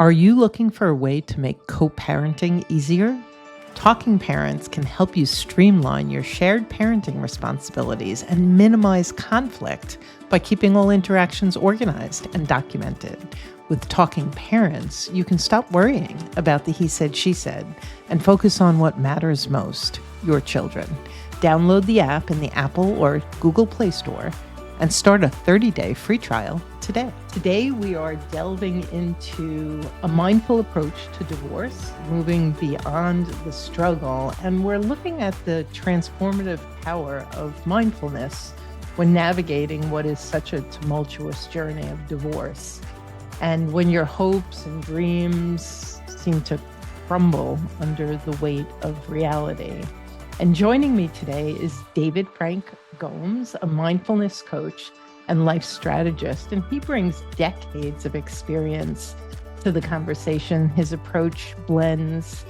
Are you looking for a way to make co-parenting easier? Talking Parents can help you streamline your shared parenting responsibilities and minimize conflict by keeping all interactions organized and documented. With Talking Parents, you can stop worrying about the he said, she said, and focus on what matters most, your children. Download the app in the Apple or Google Play Store and start a 30-day free trial today. Today, we are delving into a mindful approach to divorce, moving beyond the struggle, and we're looking at the transformative power of mindfulness when navigating what is such a tumultuous journey of divorce. And when your hopes and dreams seem to crumble under the weight of reality. And joining me today is David Frank Gomes, a mindfulness coach and life strategist, and he brings decades of experience to the conversation. His approach blends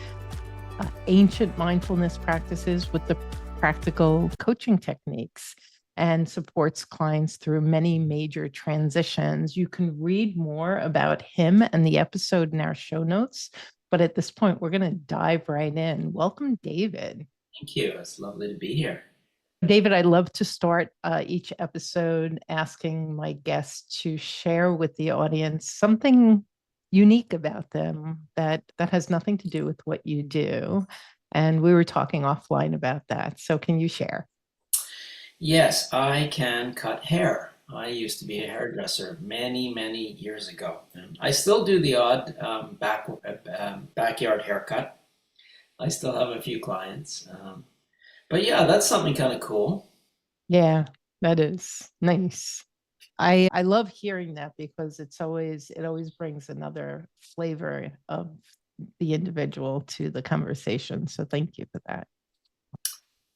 ancient mindfulness practices with the practical coaching techniques and supports clients through many major transitions. You can read more about him and the episode in our show notes, but at this point, we're going to dive right in. Welcome, David. Thank you. It's lovely to be here. David, I love to start each episode asking my guests to share with the audience something unique about them that has nothing to do with what you do. And we were talking offline about that. So can you share? Yes, I can cut hair. I used to be a hairdresser many, many years ago. And I still do the odd backyard haircut. I still have a few clients. But yeah, that's something kind of cool. Yeah, that is nice. I love hearing that because it always brings another flavor of the individual to the conversation. So thank you for that.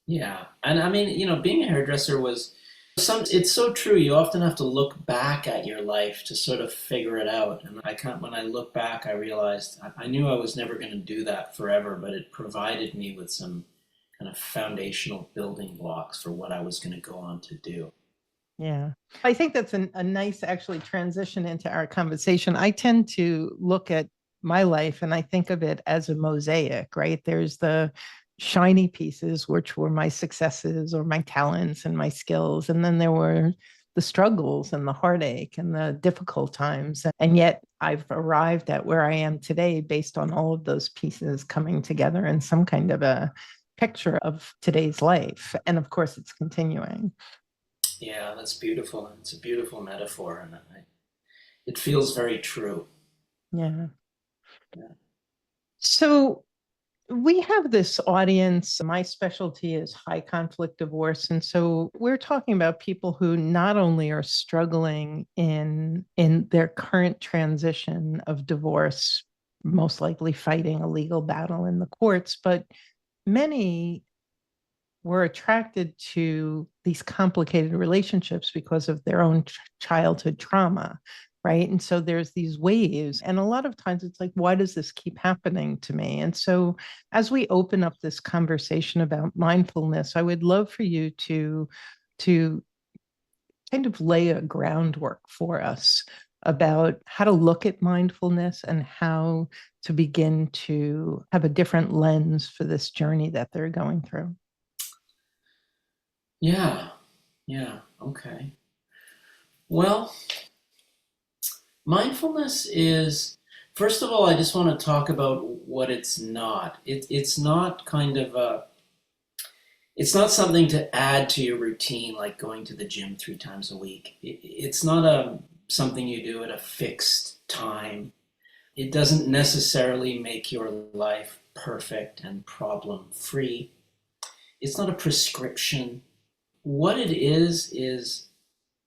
Yeah. And I mean, being a hairdresser it's so true. You often have to look back at your life to sort of figure it out. And when I look back, I realized I knew I was never going to do that forever, but it provided me with some kind of foundational building blocks for what I was going to go on to do. Yeah. I think that's a nice actually transition into our conversation. I tend to look at my life and I think of it as a mosaic, right? There's the shiny pieces, which were my successes or my talents and my skills. And then there were the struggles and the heartache and the difficult times. And yet I've arrived at where I am today based on all of those pieces coming together in some kind of a picture of today's life. And of course, it's continuing. Yeah, that's beautiful. It's a beautiful metaphor, and it feels very true. Yeah. Yeah. So we have this audience. My specialty is high conflict divorce. And so we're talking about people who not only are struggling in their current transition of divorce, most likely fighting a legal battle in the courts, but many were attracted to these complicated relationships because of their own childhood trauma, right? And so there's these waves, and a lot of times it's like, why does this keep happening to me? And so as we open up this conversation about mindfulness, I would love for you to kind of lay a groundwork for us about how to look at mindfulness and how to begin to have a different lens for this journey that they're going through. Yeah. Yeah. Okay. Well, mindfulness is, first of all, I just want to talk about what it's not. It's not it's not something to add to your routine like going to the gym 3 times a week. It's not something you do at a fixed time. It doesn't necessarily make your life perfect and problem free. It's not a prescription. What it is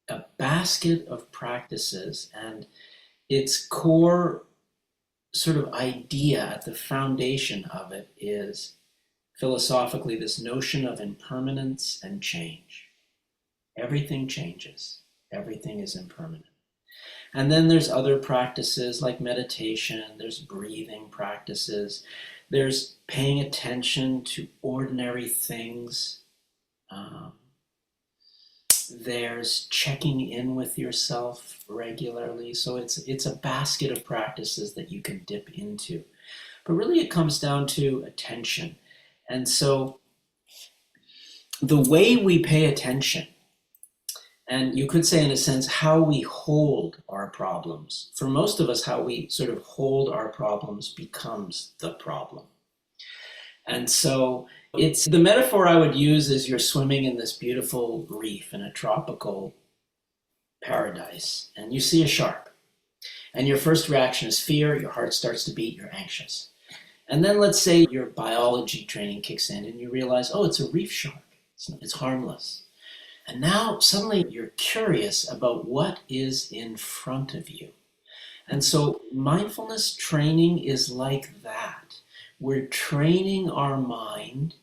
a basket of practices, and its core sort of idea at the foundation of it is philosophically this notion of impermanence and change. Everything changes, everything is impermanent. And then there's other practices like meditation, there's breathing practices, there's paying attention to ordinary things. there's checking in with yourself regularly. So it's a basket of practices that you can dip into. But really it comes down to attention. And so the way we pay attention, and you could say in a sense how we hold our problems, for most of us how we sort of hold our problems becomes the problem. And so it's the metaphor I would use is you're swimming in this beautiful reef in a tropical paradise and you see a shark. And your first reaction is fear, your heart starts to beat, you're anxious. And then let's say your biology training kicks in and you realize, oh, it's a reef shark. It's harmless. And now suddenly you're curious about what is in front of you. And so mindfulness training is like that. We're training our mind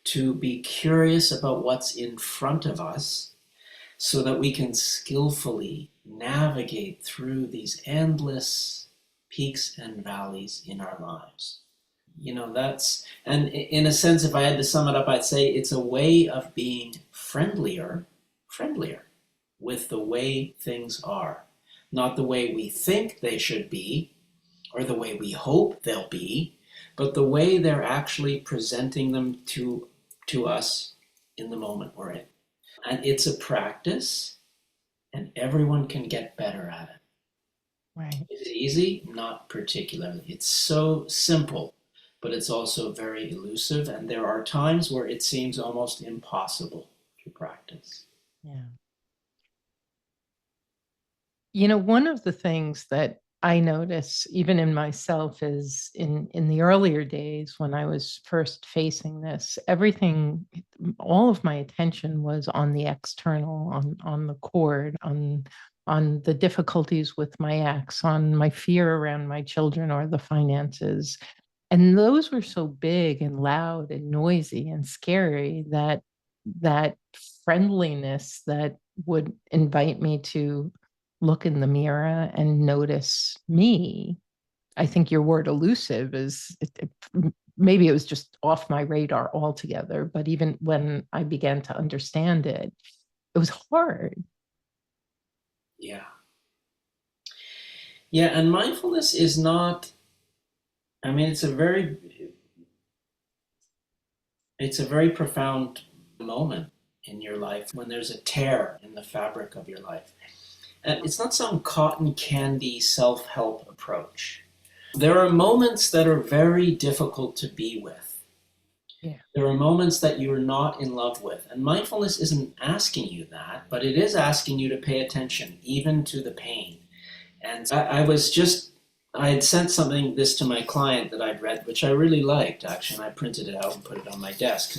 to be curious about what's in front of us so that we can skillfully navigate through these endless peaks and valleys in our lives. And in a sense, if I had to sum it up, I'd say it's a way of being friendlier with the way things are. Not the way we think they should be, or the way we hope they'll be, but the way they're actually presenting them to us in the moment we're in. And it's a practice, and everyone can get better at it. Right. Is it easy? Not particularly. It's so simple, but it's also very elusive, and there are times where it seems almost impossible to practice. Yeah. One of the things that I notice even in myself is in the earlier days when I was first facing this, all of my attention was on the external, on the cord, on the difficulties with my ex, on my fear around my children or the finances. And those were so big and loud and noisy and scary that friendliness that would invite me to look in the mirror and notice me. I think your word elusive maybe it was just off my radar altogether, but even when I began to understand it, it was hard. Yeah. Yeah, and mindfulness is not, I mean, it's a very profound moment in your life when there's a tear in the fabric of your life. And it's not some cotton candy self-help approach. There are moments that are very difficult to be with. Yeah. There are moments that you're not in love with. And mindfulness isn't asking you that, but it is asking you to pay attention, even to the pain. And I had sent this to my client that I'd read, which I really liked, actually, and I printed it out and put it on my desk.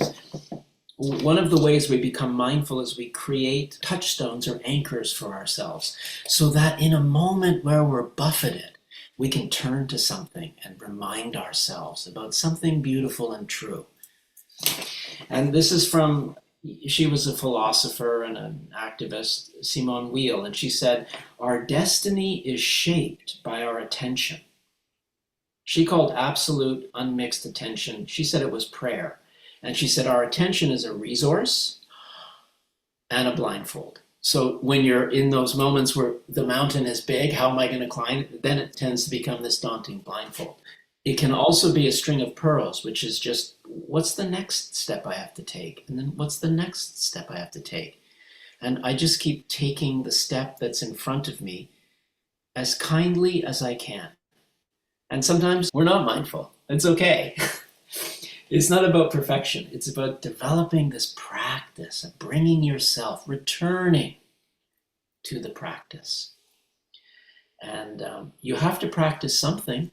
One of the ways we become mindful is we create touchstones or anchors for ourselves so that in a moment where we're buffeted, we can turn to something and remind ourselves about something beautiful and true. And this is she was a philosopher and an activist, Simone Weil, and she said, our destiny is shaped by our attention. She called absolute unmixed attention, she said it was prayer. And she said, our attention is a resource and a blindfold. So when you're in those moments where the mountain is big, how am I going to climb it? Then it tends to become this daunting blindfold. It can also be a string of pearls, which is just, what's the next step I have to take? And then what's the next step I have to take? And I just keep taking the step that's in front of me as kindly as I can. And sometimes we're not mindful. It's okay. It's not about perfection. It's about developing this practice of bringing yourself, returning to the practice. And you have to practice something.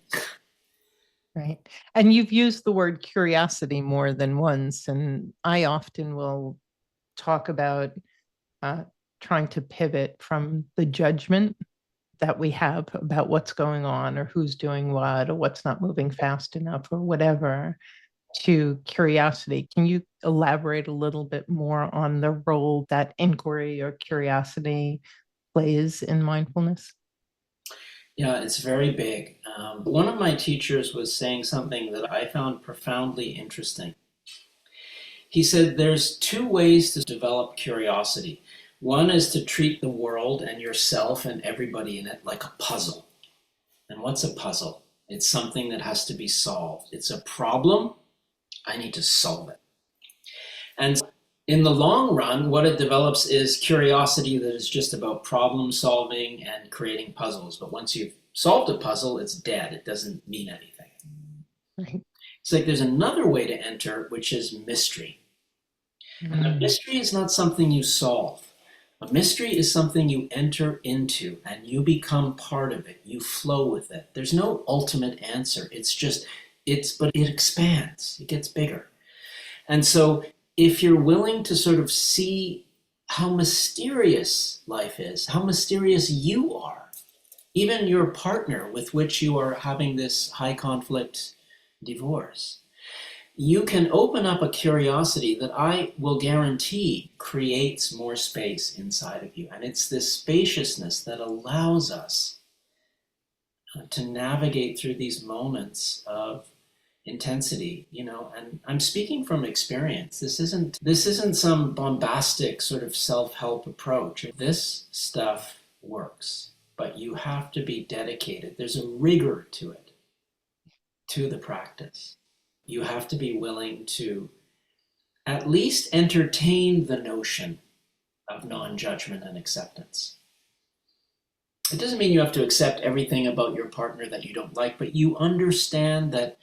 Right. And you've used the word curiosity more than once. And I often will talk about trying to pivot from the judgment that we have about what's going on or who's doing what or what's not moving fast enough or whatever, to curiosity. Can you elaborate a little bit more on the role that inquiry or curiosity plays in mindfulness? Yeah, it's very big. One of my teachers was saying something that I found profoundly interesting. He said there's two ways to develop curiosity. One is to treat the world and yourself and everybody in it like a puzzle. And what's a puzzle? It's something that has to be solved. It's a problem. I need to solve it. And in the long run, what it develops is curiosity that is just about problem solving and creating puzzles. But once you've solved a puzzle, it's dead. It doesn't mean anything. Right. It's like there's another way to enter, which is mystery. And a mystery is not something you solve. A mystery is something you enter into and you become part of it. You flow with it. There's no ultimate answer. But it expands. It gets bigger. And so if you're willing to sort of see how mysterious life is, how mysterious you are, even your partner with which you are having this high conflict divorce, you can open up a curiosity that I will guarantee creates more space inside of you. And it's this spaciousness that allows us to navigate through these moments of intensity, and I'm speaking from experience. This isn't some bombastic sort of self-help approach. This stuff works, but you have to be dedicated. There's a rigor to it, to the practice. You have to be willing to at least entertain the notion of non-judgment and acceptance. It doesn't mean you have to accept everything about your partner that you don't like, but you understand that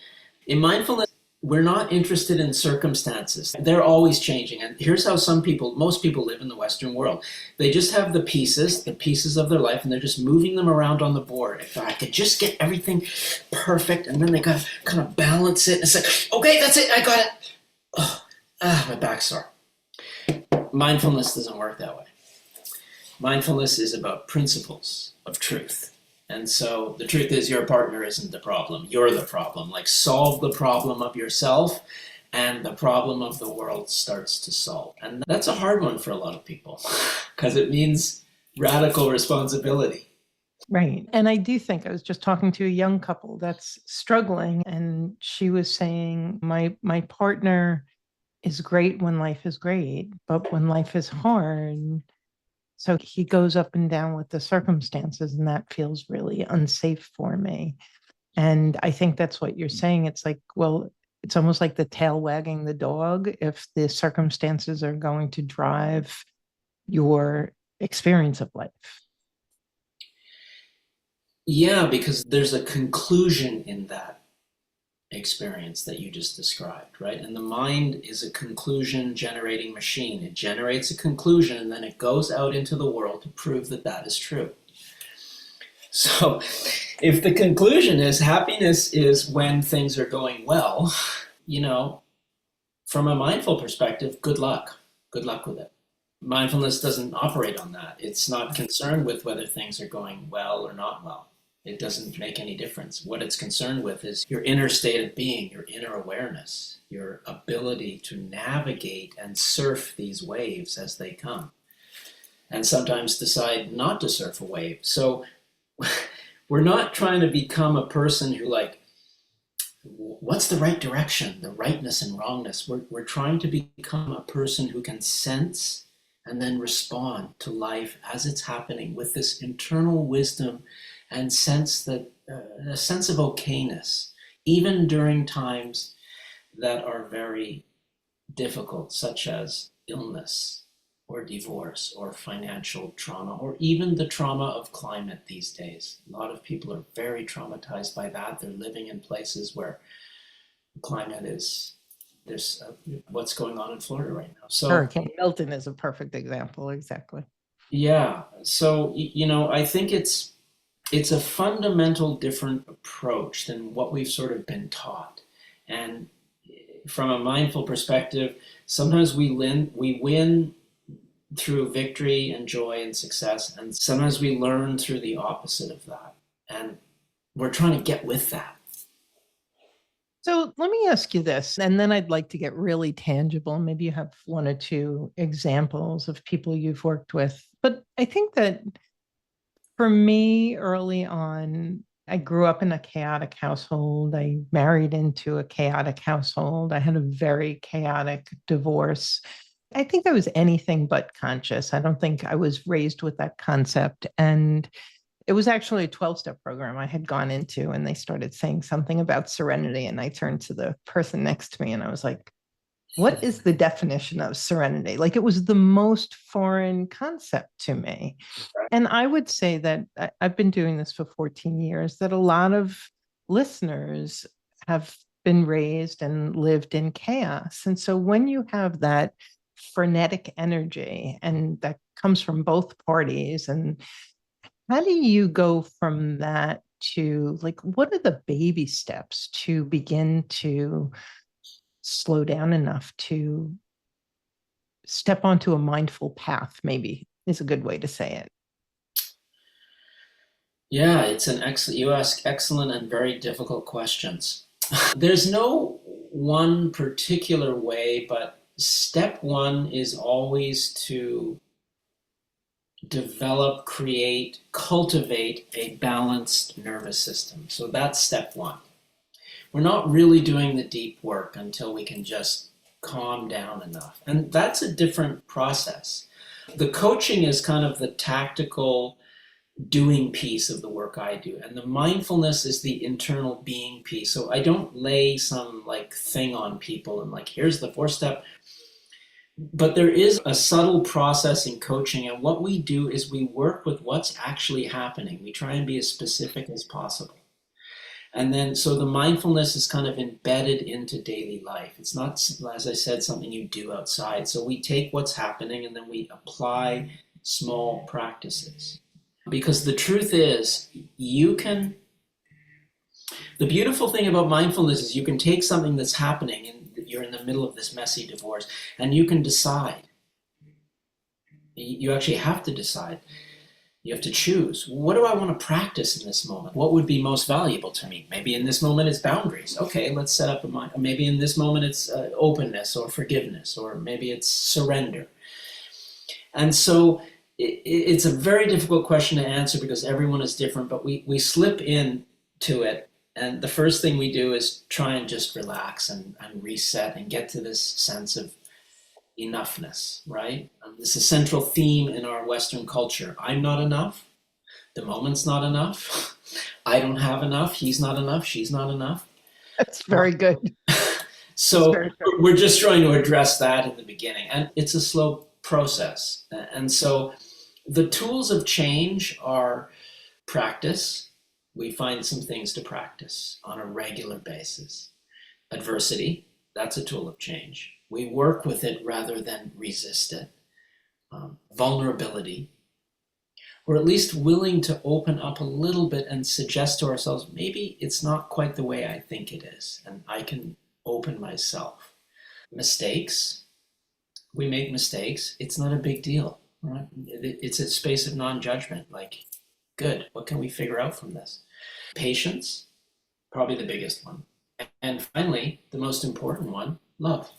in mindfulness, we're not interested in circumstances. They're always changing. And here's how most people live in the Western world. They just have the pieces of their life, and they're just moving them around on the board. If I could just get everything perfect, and then they got to kind of balance it. And it's like, okay, that's it, I got it. My back's sore. Mindfulness doesn't work that way. Mindfulness is about principles of truth. And so the truth is your partner isn't the problem. You're the problem. Like, solve the problem of yourself and the problem of the world starts to solve. And that's a hard one for a lot of people because it means radical responsibility. Right. And I do think I was just talking to a young couple that's struggling, and she was saying, my partner is great when life is great, but when life is hard, so he goes up and down with the circumstances, and that feels really unsafe for me. And I think that's what you're saying. It's like, well, it's almost like the tail wagging the dog if the circumstances are going to drive your experience of life. Yeah, because there's a conclusion in that experience that you just described, right? And the mind is a conclusion generating machine. It generates a conclusion and then it goes out into the world to prove that that is true. So if the conclusion is happiness is when things are going well, from a mindful perspective, good luck. Good luck with it. Mindfulness doesn't operate on that. It's not concerned with whether things are going well or not well. It doesn't make any difference. What it's concerned with is your inner state of being, your inner awareness, your ability to navigate and surf these waves as they come, and sometimes decide not to surf a wave. So we're not trying to become a person who, like, what's the right direction, the rightness and wrongness. We're trying to become a person who can sense and then respond to life as it's happening with this internal wisdom and sense that a sense of okayness, even during times that are very difficult, such as illness or divorce or financial trauma, or even the trauma of climate these days. A lot of people are very traumatized by that. They're living in places where climate is, there's what's going on in Florida right now. So Hurricane Milton is a perfect example. Exactly. yeah, so I think it's a fundamental different approach than what we've sort of been taught. And from a mindful perspective, sometimes we win through victory and joy and success, and sometimes we learn through the opposite of that. And we're trying to get with that. So let me ask you this, and then I'd like to get really tangible. Maybe you have one or two examples of people you've worked with. But I think that for me, early on, I grew up in a chaotic household. I married into a chaotic household. I had a very chaotic divorce. I think I was anything but conscious. I don't think I was raised with that concept. And it was actually a 12-step program I had gone into, and they started saying something about serenity. And I turned to the person next to me and I was like, what is the definition of serenity? Like, it was the most foreign concept to me. And I would say that I've been doing this for 14 years, that a lot of listeners have been raised and lived in chaos. And so when you have that frenetic energy, and that comes from both parties, and how do you go from that to, like, what are the baby steps to begin to slow down enough to step onto a mindful path, maybe is a good way to say it? Yeah, it's an excellent, you ask excellent and very difficult questions. There's no one particular way, but step one is always to develop, create, cultivate a balanced nervous system. So that's step one. We're not really doing the deep work until we can just calm down enough. And that's a different process. The coaching is kind of the tactical doing piece of the work I do. And the mindfulness is the internal being piece. So I don't lay some like thing on people and like, here's the 4 step. But there is a subtle process in coaching. And what we do is we work with what's actually happening. We try and be as specific as possible. And then, so the mindfulness is kind of embedded into daily life. It's not, as I said, something you do outside. So we take what's happening and then we apply small practices. Because the truth is, the beautiful thing about mindfulness is you can take something that's happening and you're in the middle of this messy divorce and you can decide. You actually have to decide. You have to choose. What do I want to practice in this moment? What would be most valuable to me? Maybe in this moment it's boundaries. Okay, let's set up a mind. Maybe in this moment it's openness or forgiveness, or maybe it's surrender. And so it's a very difficult question to answer because everyone is different, but we slip into it. And the first thing we do is try and just relax and reset and get to this sense of enoughness, right? This is a central theme in our Western culture. I'm not enough. The moment's not enough. I don't have enough. He's not enough. She's not enough. That's very good. So Very good. we're just trying to address that in the beginning. And it's a slow process. And so the tools of change are practice. We find some things to practice on a regular basis. Adversity, that's a tool of change. We work with it rather than resist it. Vulnerability. We're at least willing to open up a little bit and suggest to ourselves, maybe it's not quite the way I think it is, and I can open myself. Mistakes. We make mistakes. It's not a big deal, right? It's a space of non-judgment. Like, good, what can we figure out from this? Patience, probably the biggest one. And finally, the most important one, love.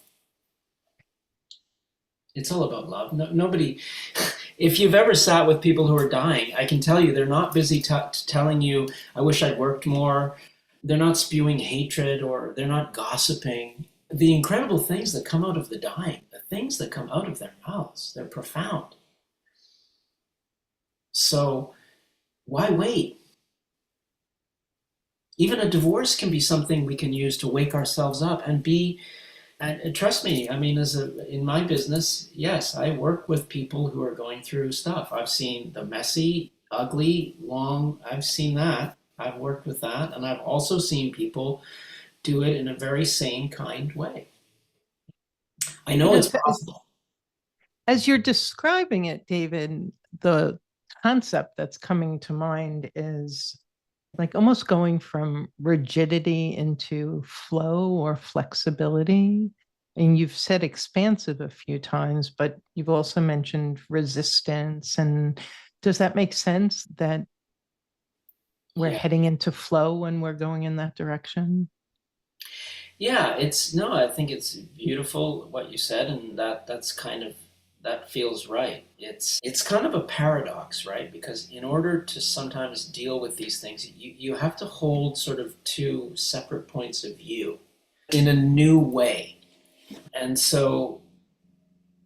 It's all about love. Nobody, if you've ever sat with people who are dying, I can tell you they're not busy telling you, I wish I'd worked more. They're not spewing hatred or they're not gossiping. The incredible things that come out of the dying, the things that come out of their mouths, they're profound. So why wait? Even a divorce can be something we can use to wake ourselves up and be. And trust me, I mean, in my business, yes, I work with people who are going through stuff. I've seen the messy, ugly, long. I've seen that. I've worked with that, and I've also seen people do it in a very sane, kind way. I You know know, it's possible. as you're describing it, David, the concept that's coming to mind is like almost going from rigidity into flow or flexibility. And you've said expansive a few times, but you've also mentioned resistance. And does that make sense that we're Yeah, heading into flow when we're going in that direction? yeah. It's no. I think it's beautiful what you said, and that's kind of that feels right. It's kind of a paradox, right? Because in order to sometimes deal with these things, you have to hold sort of two separate points of view in a new way. And so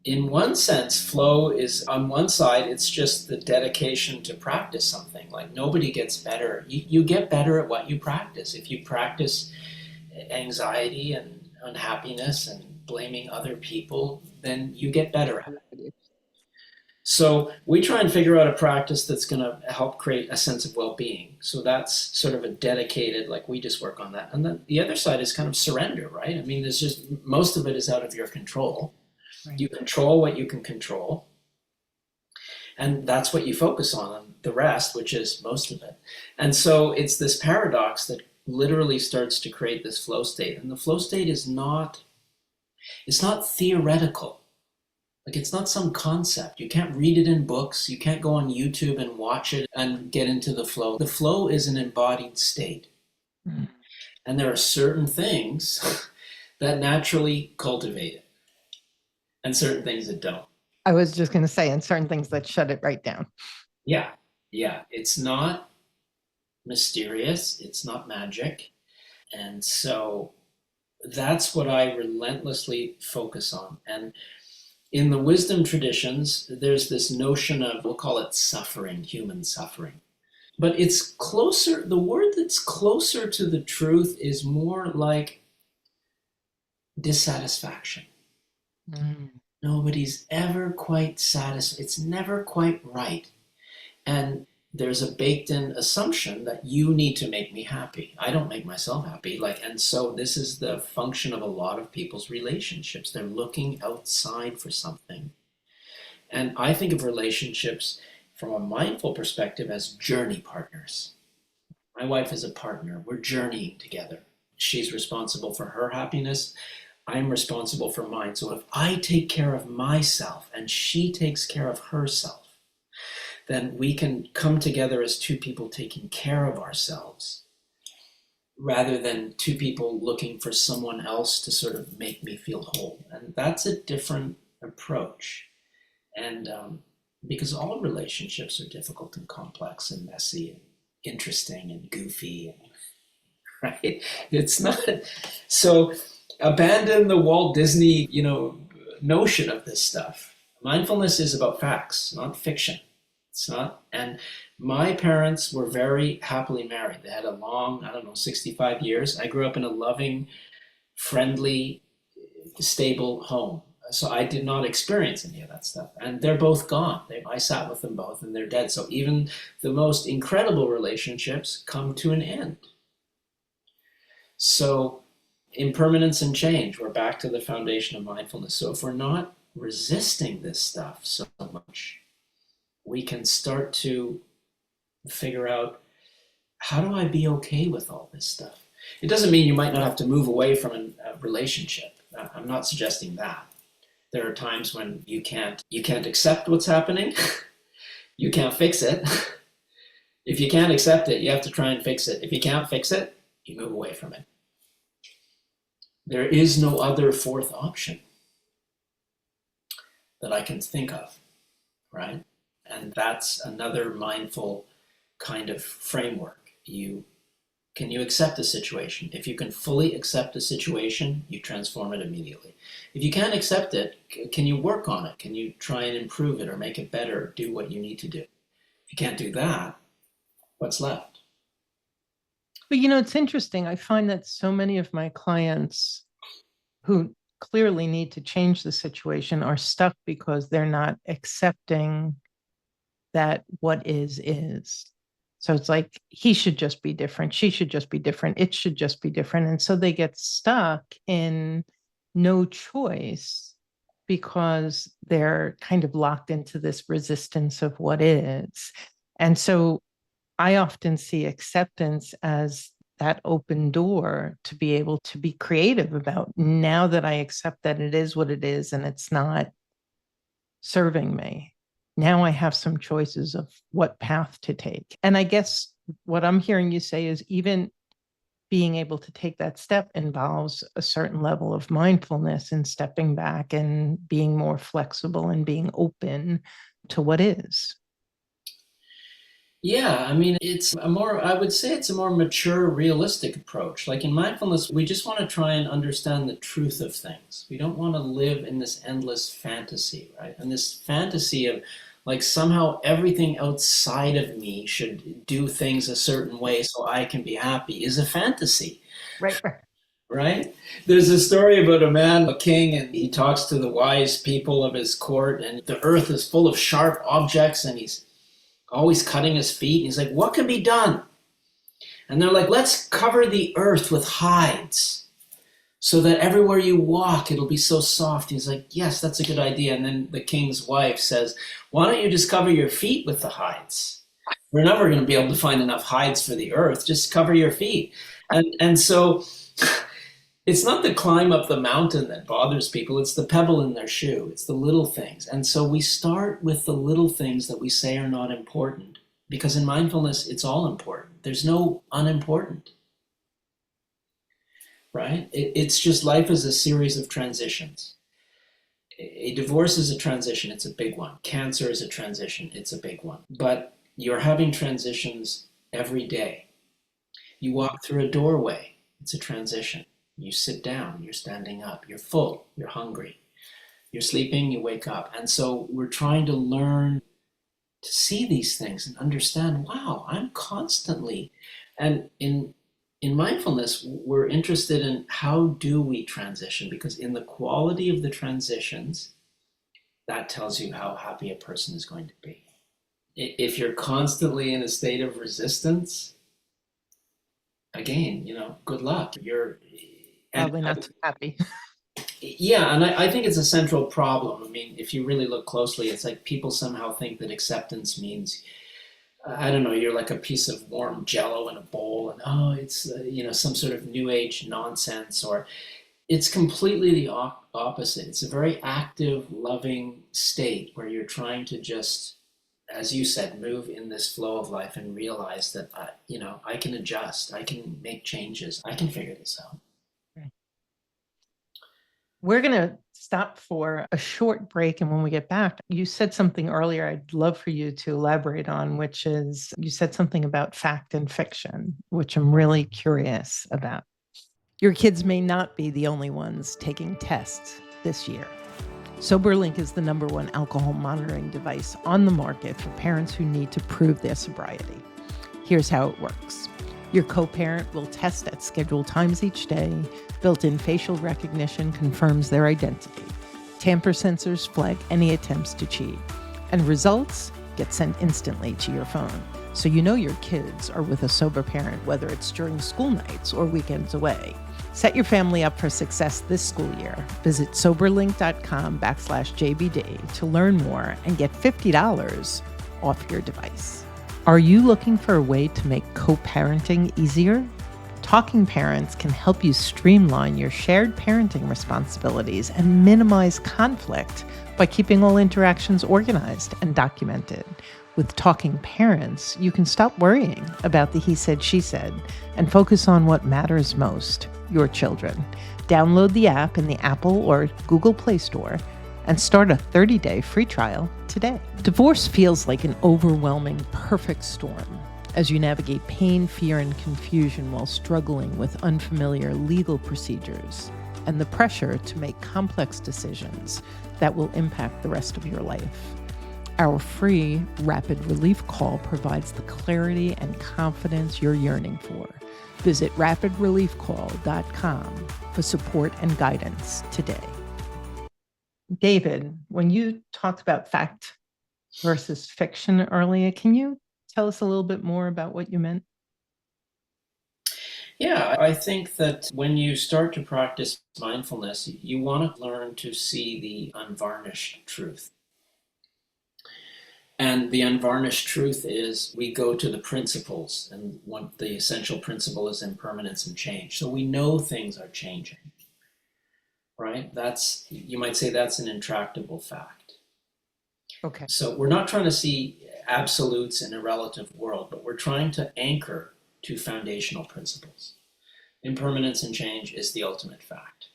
In one sense, flow is on one side, it's just the dedication to practice something. Like nobody gets better. You get better at what you practice. If you practice anxiety and unhappiness and blaming other people, then you get better at it. So we try and figure out a practice that's going to help create a sense of well-being. So that's sort of a dedicated, like we just work on that. And then the other side is kind of surrender, right? I mean, there's just most of it is out of your control. Right. You control what you can control. And that's what you focus on the rest, which is most of it. And so it's this paradox that literally starts to create this flow state. And the flow state is not, it's not theoretical. Like it's not some concept. You can't read it in books. You can't go on YouTube and watch it and get into the flow. The flow is an embodied state. Mm. And there are certain things that naturally cultivate it and certain things that don't. I was just going to say, and certain things that shut it right down. Yeah. Yeah. It's not mysterious. It's not magic. And so that's what I relentlessly focus on. And in the wisdom traditions, there's this notion of, we'll call it suffering, human suffering. But it's closer, the word that's closer to the truth is more like dissatisfaction. Mm. Nobody's ever quite satisfied. It's never quite right. And there's a baked in assumption that you need to make me happy. I don't make myself happy. And so this is the function of a lot of people's relationships. They're looking outside for something. And I think of relationships from a mindful perspective as journey partners. My wife is a partner. We're journeying together. She's responsible for her happiness. I'm responsible for mine. So if I take care of myself and she takes care of herself, then we can come together as two people taking care of ourselves rather than two people looking for someone else to sort of make me feel whole. And that's a different approach. And because all relationships are difficult and complex and messy and interesting and goofy, and, right? It's not, so abandon the Walt Disney, notion of this stuff. Mindfulness is about facts, not fiction. It's not. And my parents were very happily married. They had a long, 65 years. I grew up in a loving, friendly, stable home. So I did not experience any of that stuff. And they're both gone. I sat with them both and they're dead. So even the most incredible relationships come to an end. So impermanence and change, we're back to the foundation of mindfulness. So if we're not resisting this stuff so much, we can start to figure out, how do I be okay with all this stuff? It doesn't mean you might not have to move away from a relationship. I'm not suggesting that. There are times when you can't accept what's happening. You can't fix it. If you can't accept it, you have to try and fix it. If you can't fix it, you move away from it. There is no other fourth option that I can think of, right? And that's another mindful kind of framework. Can you accept a situation? If you can fully accept a situation, you transform it immediately. If you can't accept it, can you work on it? Can you try and improve it or make it better, do what you need to do? If you can't do that, what's left? But it's interesting. I find that so many of my clients who clearly need to change the situation are stuck because they're not accepting that what is. So it's like, he should just be different. She should just be different. It should just be different. And so they get stuck in no choice because they're kind of locked into this resistance of what is. And so I often see acceptance as that open door to be able to be creative about, now that I accept that it is what it is and it's not serving me, now I have some choices of what path to take. And I guess what I'm hearing you say is even being able to take that step involves a certain level of mindfulness and stepping back and being more flexible and being open to what is. Yeah, I mean, I would say it's a more mature, realistic approach. Like in mindfulness, we just want to try and understand the truth of things. We don't want to live in this endless fantasy, right? And this fantasy of like somehow everything outside of me should do things a certain way so I can be happy is a fantasy, Right, right. right? There's a story about a man, a king, and he talks to the wise people of his court, and the earth is full of sharp objects, and he's always cutting his feet. He's like, what can be done? And they're like, let's cover the earth with hides so that everywhere you walk, it'll be so soft. He's like, yes, that's a good idea. And then the king's wife says, why don't you just cover your feet with the hides? We're never going to be able to find enough hides for the earth. Just cover your feet. And so it's not the climb up the mountain that bothers people. It's the pebble in their shoe. It's the little things. And so we start with the little things that we say are not important. Because in mindfulness, it's all important. There's no unimportant, right? It's just life is a series of transitions. A divorce is a transition. It's a big one. Cancer is a transition. It's a big one. But you're having transitions every day. You walk through a doorway. It's a transition. You sit down, you're standing up, you're full, you're hungry, you're sleeping, you wake up. And so we're trying to learn to see these things and understand, wow, I'm constantly. And in mindfulness, we're interested in how do we transition? Because in the quality of the transitions, that tells you how happy a person is going to be. If you're constantly in a state of resistance, again, good luck. And Probably not too happy. yeah, and I think it's a central problem. I mean, if you really look closely, it's like people somehow think that acceptance means, I don't know, you're like a piece of warm jello in a bowl, and oh, it's some sort of new age nonsense, or it's completely the opposite. It's a very active, loving state where you're trying to just, as you said, move in this flow of life and realize that I can adjust, I can make changes, I can figure this out. We're going to stop for a short break. And when we get back, you said something earlier I'd love for you to elaborate on, which is you said something about fact and fiction, which I'm really curious about. Your kids may not be the only ones taking tests this year. SoberLink is the #1 alcohol monitoring device on the market for parents who need to prove their sobriety. Here's how it works. Your co-parent will test at scheduled times each day. Built-in facial recognition confirms their identity. Tamper sensors flag any attempts to cheat. And results get sent instantly to your phone. So you know your kids are with a sober parent, whether it's during school nights or weekends away. Set your family up for success this school year. Visit soberlink.com/JBD to learn more and get $50 off your device. Are you looking for a way to make co-parenting easier? Talking Parents can help you streamline your shared parenting responsibilities and minimize conflict by keeping all interactions organized and documented. With Talking Parents, you can stop worrying about the he said, she said, and focus on what matters most, your children. Download the app in the Apple or Google Play Store and start a 30-day free trial today. Divorce feels like an overwhelming perfect storm as you navigate pain, fear, and confusion while struggling with unfamiliar legal procedures and the pressure to make complex decisions that will impact the rest of your life. Our free Rapid Relief Call provides the clarity and confidence you're yearning for. Visit rapidreliefcall.com for support and guidance today. David, when you talked about fact versus fiction earlier, can you tell us a little bit more about what you meant? Yeah, I think that when you start to practice mindfulness, you want to learn to see the unvarnished truth. And the unvarnished truth is we go to the principles, and the essential principle is impermanence and change. So we know things are changing, right? You might say that's an intractable fact. Okay. So we're not trying to see absolutes in a relative world, but we're trying to anchor to foundational principles. Impermanence and change is the ultimate fact.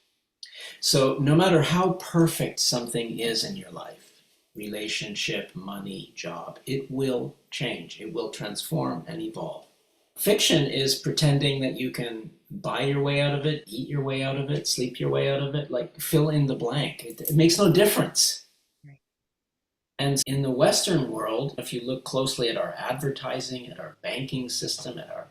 So no matter how perfect something is in your life, relationship, money, job, it will change. It will transform and evolve. Fiction is pretending that you can buy your way out of it, eat your way out of it, sleep your way out of it, like fill in the blank. It makes no difference. Right. And in the Western world, if you look closely at our advertising, at our banking system, at our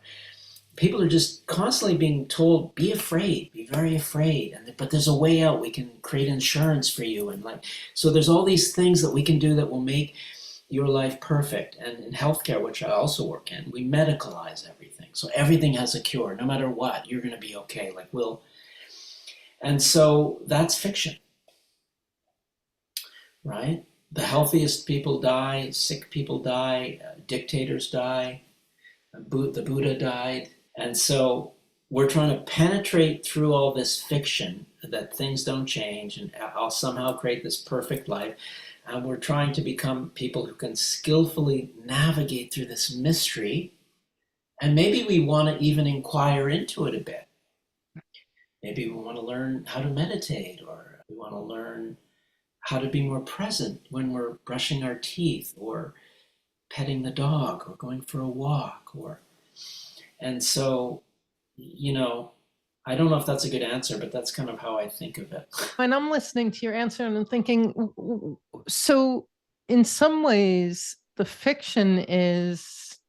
people are just constantly being told, be afraid, be very afraid, but there's a way out. We can create insurance for you, and like, so there's all these things that we can do that will make your life perfect. And in healthcare, which I also work in, we medicalize everything, so everything has a cure. No matter what, you're going to be okay. Like, we'll and so that's fiction, right? The healthiest people die, sick people die, dictators die, the Buddha died. And so we're trying to penetrate through all this fiction that things don't change and I'll somehow create this perfect life. And we're trying to become people who can skillfully navigate through this mystery. And maybe we want to even inquire into it a bit. Maybe we want to learn how to meditate, or we want to learn how to be more present when we're brushing our teeth or petting the dog or going for a walk. And so, I don't know if that's a good answer, but that's kind of how I think of it. And I'm listening to your answer and I'm thinking, so in some ways, the fiction is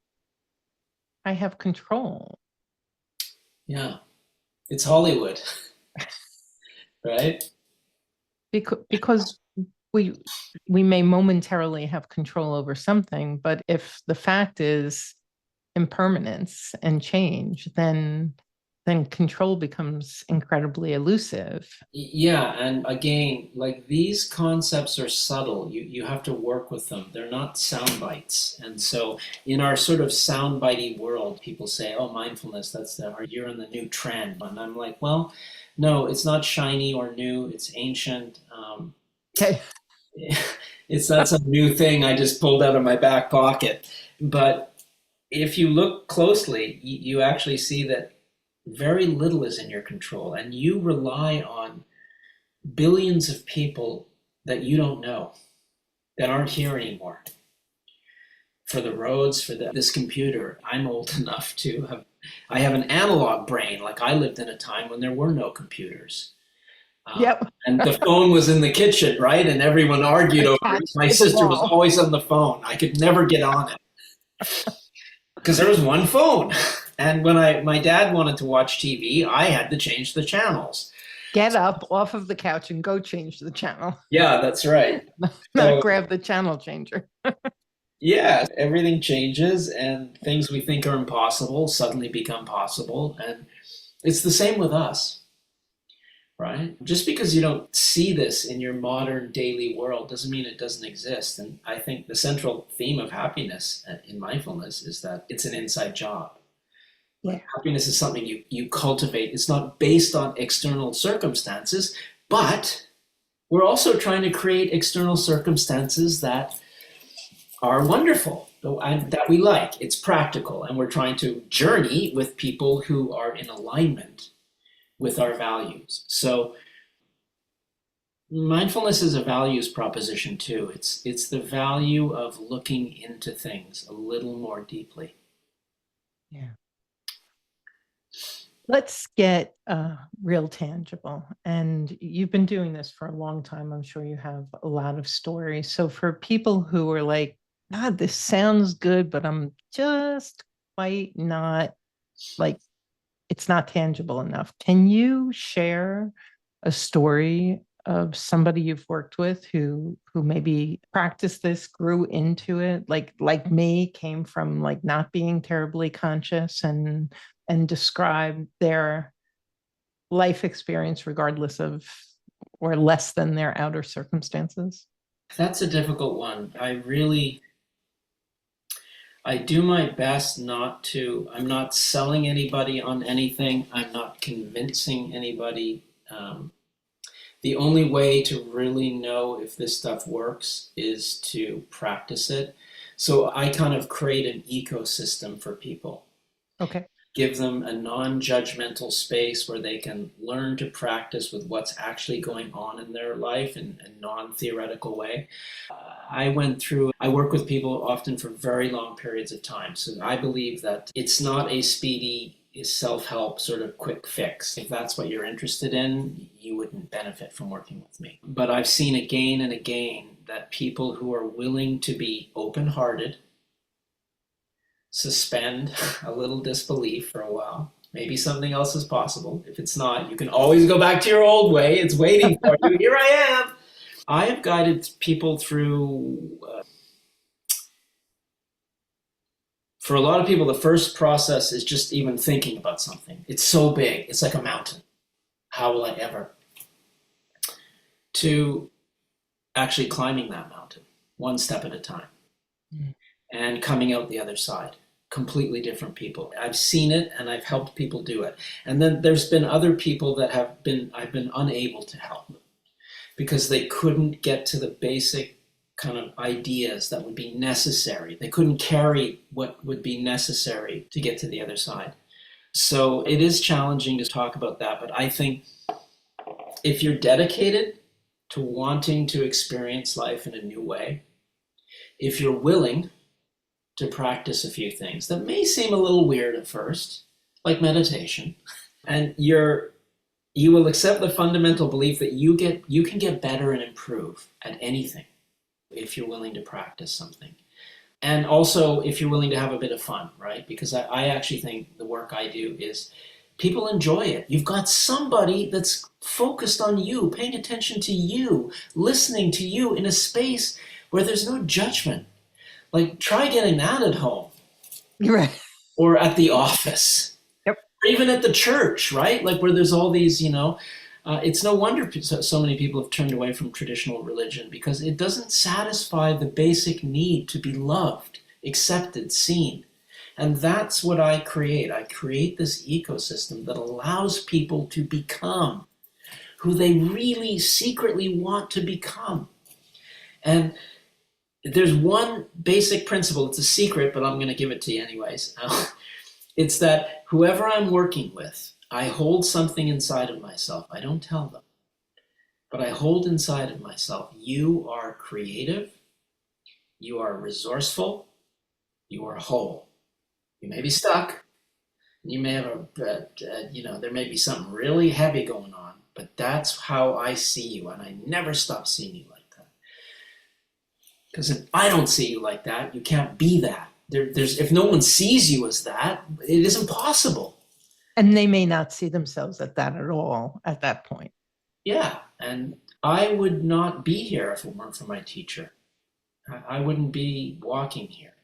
I have control. Yeah, it's Hollywood, right? Because we may momentarily have control over something, but if the fact is impermanence and change, then control becomes incredibly elusive. Yeah, and again, like, these concepts are subtle. You have to work with them. They're not sound bites. And so in our sort of sound bitey world, people say, "Oh, mindfulness, or you're in the new trend." And I'm like, well, no, it's not shiny or new. It's ancient. Okay. It's not some new thing I just pulled out of my back pocket. But if you look closely, you actually see that very little is in your control, and you rely on billions of people that you don't know, that aren't here anymore, for the roads, for this computer. I'm old enough to I have an analog brain. Like, I lived in a time when there were no computers. Yep. And the phone was in the kitchen, right? And everyone argued over it. Attached My to the sister was wall. always on the phone. I could never get on it because there was one phone. And when my dad wanted to watch TV, I had to change the channels. Get up off of the couch and go change the channel. Yeah, that's right. Not So, grab the channel changer. yeah, everything changes, and things we think are impossible suddenly become possible. And it's the same with us, right? Just because you don't see this in your modern daily world doesn't mean it doesn't exist. And I think the central theme of happiness in mindfulness is that it's an inside job. Yeah. Happiness is something you cultivate. It's not based on external circumstances, but we're also trying to create external circumstances that are wonderful and that we like. It's practical, and we're trying to journey with people who are in alignment with our values. So mindfulness is a values proposition too. It's the value of looking into things a little more deeply. Yeah. Let's get real tangible. And you've been doing this for a long time. I'm sure you have a lot of stories. So for people who are like, God, this sounds good, but I'm just quite not, like, it's not tangible enough. Can you share a story of somebody you've worked with who maybe practiced this, grew into it, like me, came from like not being terribly conscious, and describe their life experience regardless of or less than their outer circumstances? That's a difficult one. I do my best not to. I'm not selling anybody on anything. I'm not convincing anybody. The only way to really know if this stuff works is to practice it. So I kind of create an ecosystem for people. Okay. give them a non-judgmental space where they can learn to practice with what's actually going on in their life in a non-theoretical way. I work with people often for very long periods of time. So I believe that it's not a speedy self-help sort of quick fix. If that's what you're interested in, you wouldn't benefit from working with me. But I've seen again and again that people who are willing to be open-hearted, suspend a little disbelief for a while. Maybe something else is possible. If it's not, you can always go back to your old way. It's waiting for you. Here I am. I have guided people through, for a lot of people, the first process is just even thinking about something. It's so big, it's like a mountain. How will I ever? To actually climbing that mountain, one step at a time, and coming out the other side. Completely different people. I've seen it and I've helped people do it. And then there's been other people that I've been unable to help because they couldn't get to the basic kind of ideas that would be necessary. They couldn't carry what would be necessary to get to the other side. So it is challenging to talk about that, but I think if you're dedicated to wanting to experience life in a new way, if you're willing to practice a few things that may seem a little weird at first, like meditation, and you will accept the fundamental belief that you can get better and improve at anything if you're willing to practice something. And also if you're willing to have a bit of fun, right? Because I actually think the work I do is people enjoy it. You've got somebody that's focused on you, paying attention to you, listening to you in a space where there's no judgment. Like, try getting that at home. Right. Or at the office. Yep. Or even at the church, right? Like, where there's all these, it's no wonder so many people have turned away from traditional religion because it doesn't satisfy the basic need to be loved, accepted, seen. And that's what I create. I create this ecosystem that allows people to become who they really secretly want to become. And there's one basic principle. It's a secret, but I'm going to give it to you anyways. It's that whoever I'm working with, I hold something inside of myself. I don't tell them, but I hold inside of myself. You are creative. You are resourceful. You are whole. You may be stuck. You may have there may be something really heavy going on, but that's how I see you, and I never stop seeing you like that. Because if I don't see you like that, you can't be that. If no one sees you as that, it isn't possible. And they may not see themselves at that at all at that point. Yeah, and I would not be here if it weren't for my teacher. I wouldn't be walking here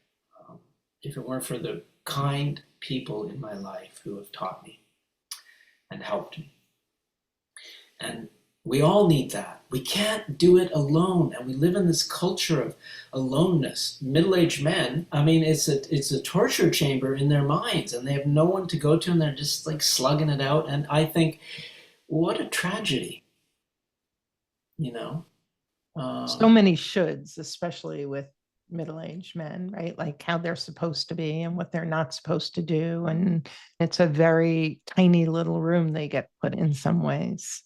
if it weren't for the kind people in my life who have taught me and helped me. And we all need that. We can't do it alone, and we live in this culture of aloneness. Middle-aged men, I mean, it's a torture chamber in their minds, and they have no one to go to, and they're just like slugging it out. And I think, what a tragedy, So many shoulds, especially with middle-aged men, right? Like how they're supposed to be and what they're not supposed to do. And it's a very tiny little room they get put in some ways.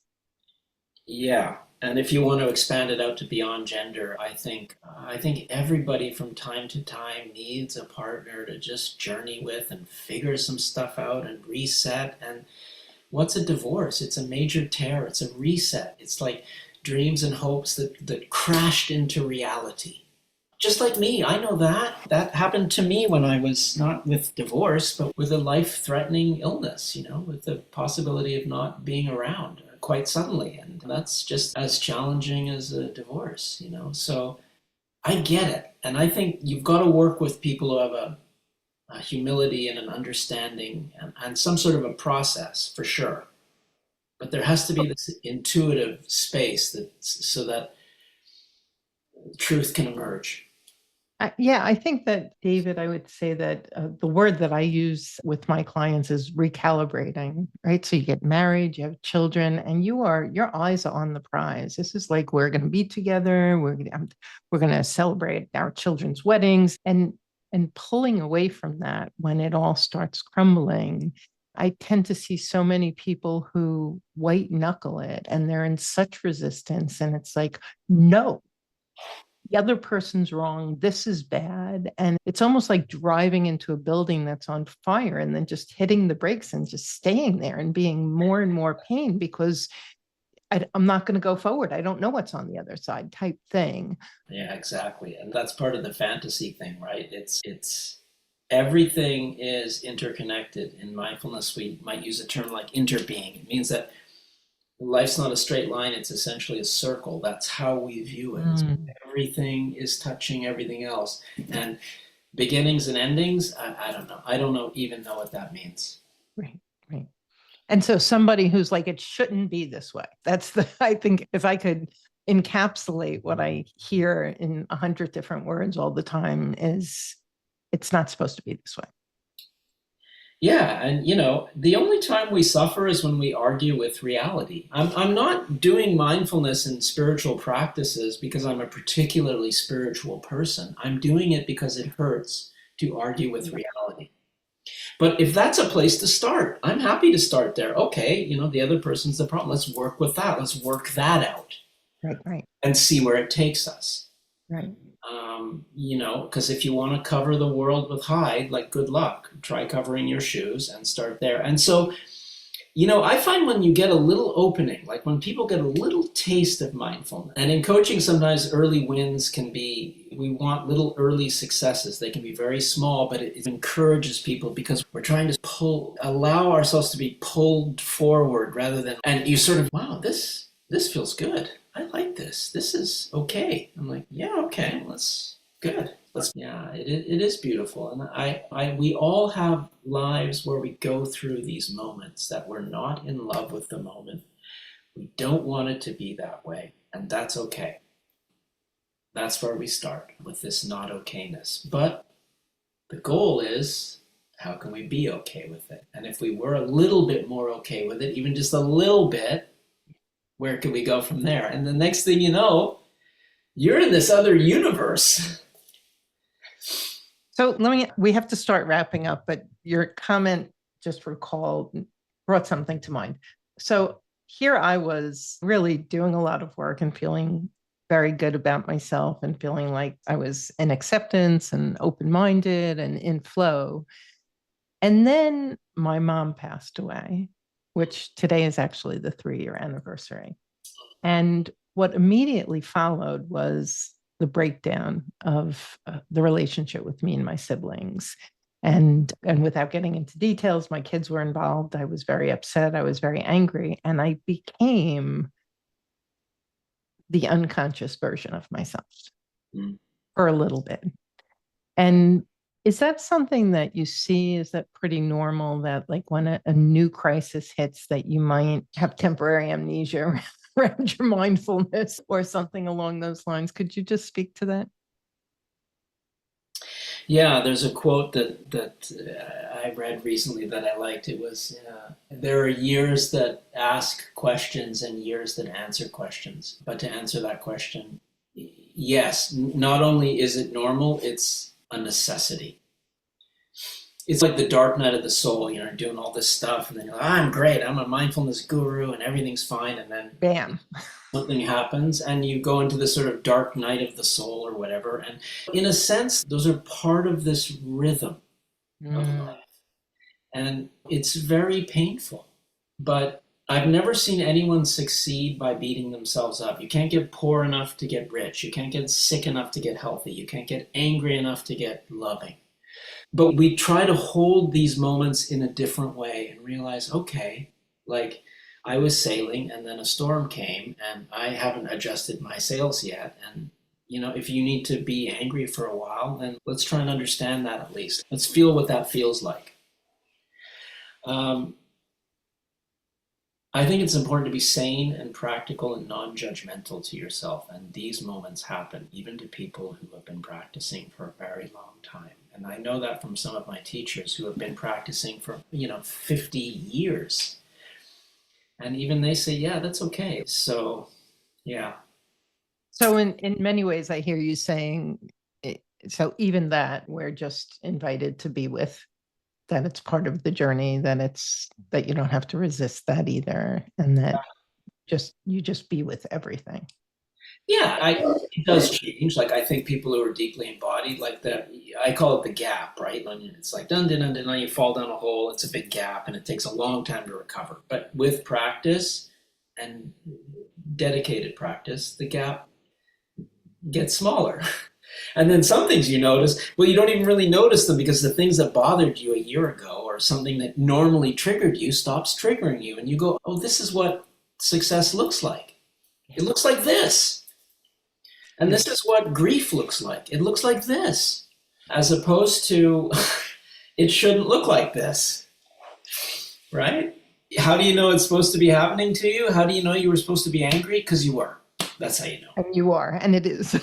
Yeah, and if you want to expand it out to beyond gender, I think everybody from time to time needs a partner to just journey with and figure some stuff out and reset. And what's a divorce? It's a major tear. It's a reset. It's like dreams and hopes that crashed into reality. Just like me, I know that happened to me when I was not with divorce, but with a life-threatening illness, with the possibility of not being around quite suddenly. And that's just as challenging as a divorce, So I get it. And I think you've got to work with people who have a humility and an understanding and some sort of a process for sure. But there has to be this intuitive space so that truth can emerge. Yeah, I think that, David, I would say that the word that I use with my clients is recalibrating, right? So you get married, you have children, and your eyes are on the prize. This is like, we're going to be together. We're going to celebrate our children's weddings. And and pulling away from that when it all starts crumbling. I tend to see so many people who white knuckle it and they're in such resistance. And it's like, no, the other person's wrong. This is bad. And it's almost like driving into a building that's on fire and then just hitting the brakes and just staying there and being more and more pain because I'm not going to go forward. I don't know what's on the other side type thing. Yeah, exactly. And that's part of the fantasy thing, right? It's everything is interconnected. In mindfulness, we might use a term like interbeing. It means that life's not a straight line, it's essentially a circle. That's how we view it. Everything is touching everything else. And beginnings and endings, I don't know. I don't know even know what that means. Right, right. And so somebody who's like, it shouldn't be this way. That's I think if I could encapsulate what I hear in 100 different words all the time is it's not supposed to be this way. Yeah, and the only time we suffer is when we argue with reality. I'm not doing mindfulness and spiritual practices because I'm a particularly spiritual person. I'm doing it because it hurts to argue with reality. But if that's a place to start, I'm happy to start there. Okay, the other person's the problem. Let's work with that. Let's work that out Right, right, and see where it takes us. right. Because if you want to cover the world with hide, like good luck. Try covering your shoes and start there. And so, I find when you get a little opening, like when people get a little taste of mindfulness, and in coaching, sometimes early wins can be, we want little early successes. They can be very small, but it encourages people because we're trying to allow ourselves to be pulled forward rather than, and you sort of, wow, this feels good. I like this. This is okay. I'm like, yeah, okay, let's good. Yeah, it is beautiful, and we all have lives where we go through these moments that we're not in love with the moment. We don't want it to be that way, and that's okay. That's where we start with this not okayness. But the goal is, how can we be okay with it? And if we were a little bit more okay with it, even just a little bit, where can we go from there? And the next thing you know, you're in this other universe. So we have to start wrapping up, but your comment just brought something to mind. So here I was really doing a lot of work and feeling very good about myself and feeling like I was in acceptance and open-minded and in flow. And then my mom passed away, which today is actually the 3-year anniversary. And what immediately followed was the breakdown of the relationship with me and my siblings. And without getting into details, my kids were involved. I was very upset. I was very angry. And I became the unconscious version of myself for a little bit. And is that something that you see? Is that pretty normal that like when a new crisis hits that you might have temporary amnesia around your mindfulness or something along those lines? Could you just speak to that? Yeah, there's a quote that I read recently that I liked. It was, there are years that ask questions and years that answer questions. But to answer that question, yes, not only is it normal, it's a necessity. It's like the dark night of the soul, doing all this stuff, and then you're like, I'm great, I'm a mindfulness guru, and everything's fine, and then Bam. something happens, and you go into this sort of dark night of the soul or whatever. And in a sense, those are part of this rhythm of life. And it's very painful. But I've never seen anyone succeed by beating themselves up. You can't get poor enough to get rich. You can't get sick enough to get healthy. You can't get angry enough to get loving. But we try to hold these moments in a different way and realize, okay, like I was sailing and then a storm came and I haven't adjusted my sails yet. And, if you need to be angry for a while, then let's try and understand that at least. Let's feel what that feels like. I think it's important to be sane and practical and non-judgmental to yourself. And these moments happen even to people who have been practicing for a very long time. And I know that from some of my teachers who have been practicing for, 50 years. And even they say, yeah, that's okay. So, yeah. So in many ways, I hear you saying So even that, we're just invited to be with, that it's part of the journey, that you don't have to resist that either, and that you just be with everything. Yeah, it does change. Like I think people who are deeply embodied, like that, I call it the gap, right? When it's like dun dun dun dun, dun, you fall down a hole. It's a big gap, and it takes a long time to recover. But with practice and dedicated practice, the gap gets smaller. And then some things you notice, well, you don't even really notice them because the things that bothered you a year ago or something that normally triggered you stops triggering you. And you go, oh, this is what success looks like. It looks like this. And this is what grief looks like. It looks like this. As opposed to, it shouldn't look like this. Right? How do you know it's supposed to be happening to you? How do you know you were supposed to be angry? Because you were. That's how you know. And you are, and it is.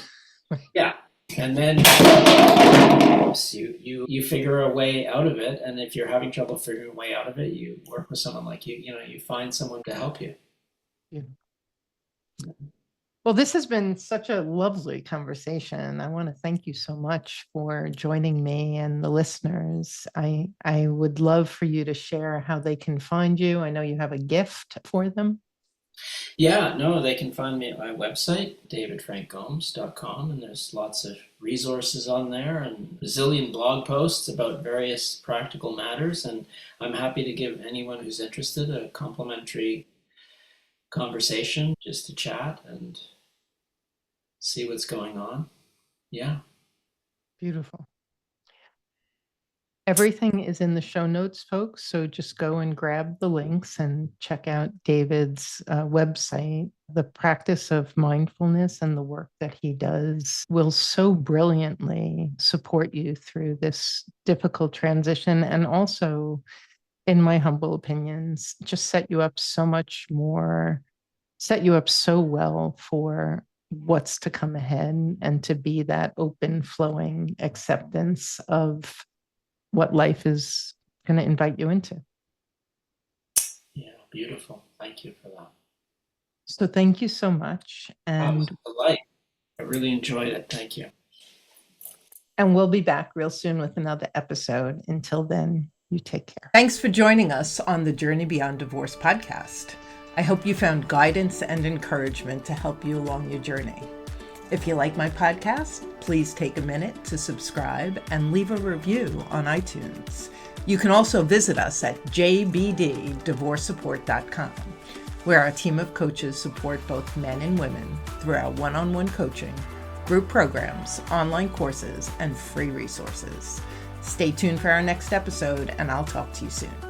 Yeah. And then you figure a way out of it. And if you're having trouble figuring a way out of it, you work with someone like you find someone to help you. Yeah. Well, this has been such a lovely conversation. I want to thank you so much for joining me and the listeners. I would love for you to share how they can find you. I know you have a gift for them. Yeah, no, they can find me at my website, davidfrankgomes.com, and there's lots of resources on there and a zillion blog posts about various practical matters. And I'm happy to give anyone who's interested a complimentary conversation just to chat and see what's going on. Yeah. Beautiful. Everything is in the show notes, folks. So just go and grab the links and check out David's website. The practice of mindfulness and the work that he does will so brilliantly support you through this difficult transition. And also, in my humble opinions, just set you up so well for what's to come ahead, and to be that open, flowing acceptance of what life is going to invite you into. Yeah, beautiful. Thank you for that. So thank you so much. And a delight. I really enjoyed it. Thank you. And we'll be back real soon with another episode. Until then, you take care. Thanks for joining us on the Journey Beyond Divorce podcast. I hope you found guidance and encouragement to help you along your journey. If you like my podcast, please take a minute to subscribe and leave a review on iTunes. You can also visit us at jbddivorcesupport.com, where our team of coaches support both men and women through our one-on-one coaching, group programs, online courses, and free resources. Stay tuned for our next episode, and I'll talk to you soon.